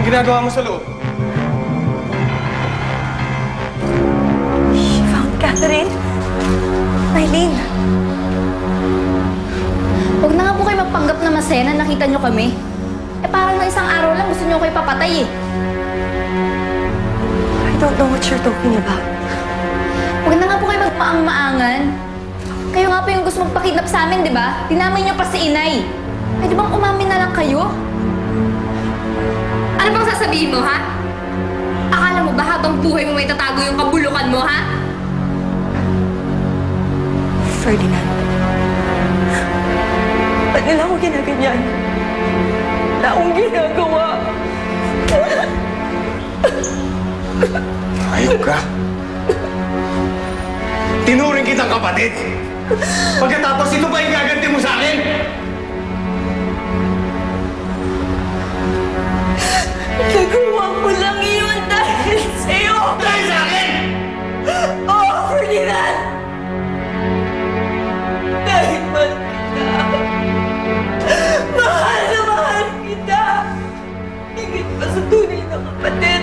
ginagawa mo sa loob? She found Catherine. Mylene. Huwag na nga po kayo magpanggap na masaya na nakita nyo kami. Eh parang na isang araw lang gusto nyo kayo papatay eh. I don't know what you're talking about. Huwag na nga po kayo magmaang-maangan. Kayo nga po yung gusto magpakidnap sa amin, di ba? Dinamay nyo pa si Inay. Pwede bang umamin na lang kayo? Ano bang sasabihin mo, ha? Akala mo ba habang buhay mo may tatago yung kabulukan mo, ha? Ferdinand. Ba't nila ako ginaganyan? Wala akong ginagawa. Ayok ka. Tinuring kitang kapatid. Pagkatapos ito ba yung gaganti mo sa akin? Nagawa ko lang yun dahil sa'yo! Dahil sa akin! Oh, Ferdinand! Dahil mahal kita. Mahal na mahal kita. Higit pa sa tunay na kapatid.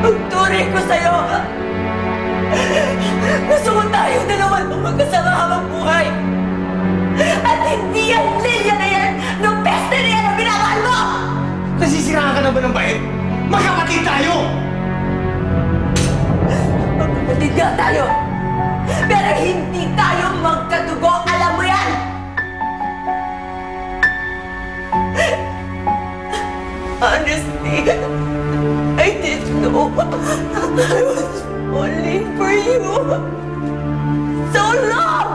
Ang tunay ko sa'yo. Gusto ko tayo dalawan ng magkasama habang buhay. At hindi yan Lilia na yan ng peste na yan ang binabaan mo! Nasisiraan ka na ba ng bait? Magkapatid tayo! Magkapatid nga tayo. Pero hindi tayo magkadugo. Alam mo yan! Honestly, I didn't know. I was falling for you so long!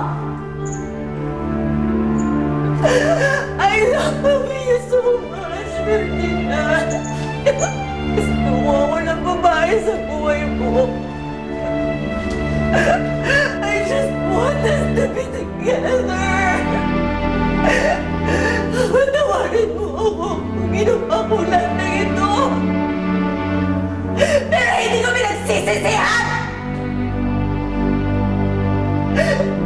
I love you so much, Ferdinand. Gusto mo ako ng babae sa buhay mo. I just want us to be together. Patawarin mo ako kung ginawa ko lahat ng ito. Pero hindi ko pinagsisisihan!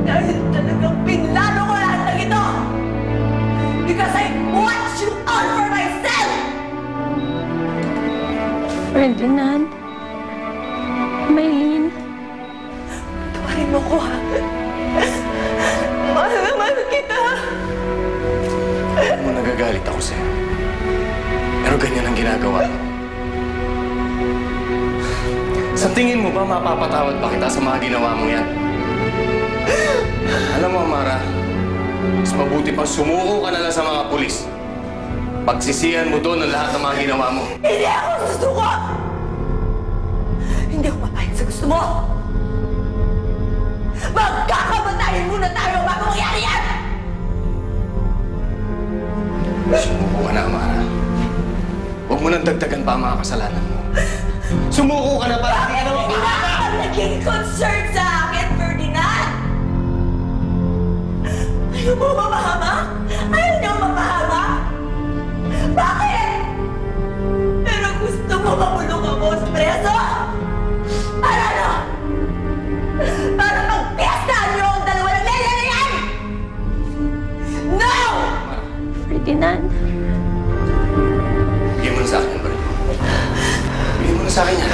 Dahil talagang pinlano ko lahat ng ito! Because I want you all for myself! Ferdinand? Mylene? Tawarin mo ko, ha? Mahal na mahal kita! Alam mo, nagagalit ako sa'yo. Pero ganyan ang ginagawa mo. Sa tingin mo ba mapapatawad pa kita sa mga ginawa mo yan? Alam mo, Amara, mas mabuti pang sumuko ka na lang sa mga pulis. Pagsisihan mo doon ang lahat ng mga ginawa mo. Hindi ako susuko! Hindi ako papayag sa gusto mo! Magkakabatayin muna tayo bago mangyari yan! Sumuko ka na, Amara. Huwag mo nang dagdagan pa ang mga kasalanan mo. Sumuko ka na para hindi ka na Bakit hindi ka naging concerned sa akin, Ferdinand? Ayaw mo mapahamak? Ayaw niyo mapahamak? Bakit? Pero gusto mo makulong ako sa preso? Para ano? Para magpiestahan niyo ang dalawa ng Lelia na yan! No! Ferdinand? Bigyan mo na sa akin, bro. Bigyan mo na sa akin yan.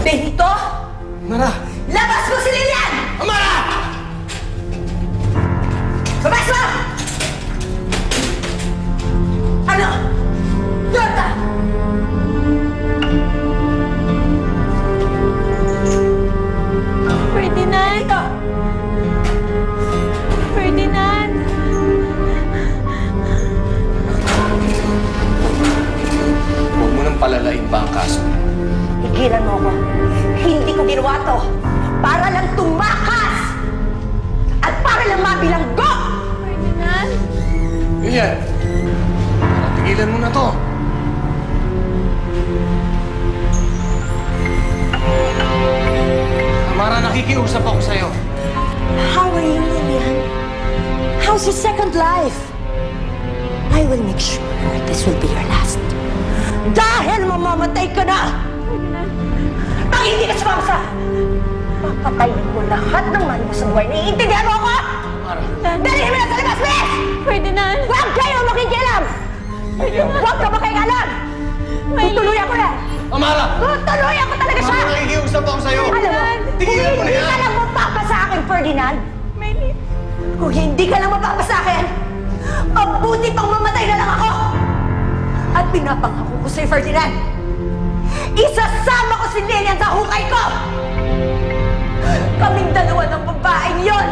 Benito! Amara! Labas mo si Lilian! Amara! Labas mo! Ano? Doon ka! Ferdinand? Dito! Ferdinand? Huwag mo nang palalain pa ang kaso. Higilan mo ako. Hindi ko ginawa to para lang tumakas! At para lang mabilanggo! Ferdinand? Lilian! Tigilan mo na to. Amara, nakikiusap ako sa'yo. How are you, Lilian? How's your second life? I will make sure this will be your last. Dahil mamamatay ka na! Pag hindi ka sumama, papatayin mo lahat ng mahal mo sa buhay. Naiintindihan mo ako? Amara. Dalhin mo na sa labas, please! Ferdinand! Huwag kayo makikialam! Huwag ka makikialam! Tutuluyan ko na! Amara! Tuloyan ko talaga siya! Amara, nakikiusap ako sa'yo! Alam mo, Tigilan mo na kung hindi yan! ka lang mapapa sa akin, Ferdinand, kung hindi ka lang mapapa sa akin, mabuti pang mamatay na lang ako! At pinapangako ko sa'yo, Ferdinand, isasama ko si Lilian sa hukay ko! Kaming dalawa ng babaeng yon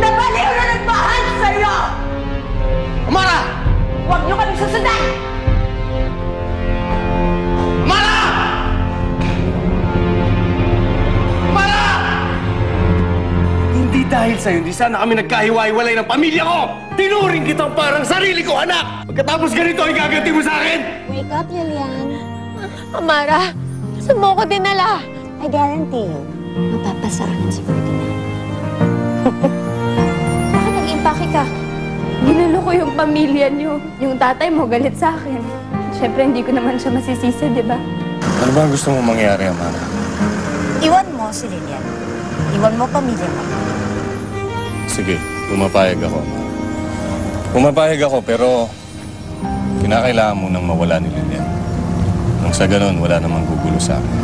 na baliw na nagmahal sa'yo! Amara! Huwag niyo kaming susundan! Amara! Amara! Hindi dahil sa'yo, hindi sana kami nagkahiwa-hiwalay ng pamilya ko! Tinuring kitang parang sarili ko, anak! Pagkatapos ganito, ay gaganti mo sa akin! Wake up, Lilian. Amara, saan mo ko dinala? I guarantee you, mapapasa akin si Ferdinand. Bakit nag-impake ka? Ginulo ko yung pamilya niyo. Yung tatay mo galit sa akin. Siyempre, hindi ko naman siya masisisi, di ba? Ano ba gusto mo mangyari, Amara? Iwan mo si Lilian. Iwan mo pamilya mo. Sige, pumapayag ako, Amara. Pumapayag ako, pero kinakailangan mo nang mawala ni Lilian. Nang sa ganun, wala namang gugulo sa akin.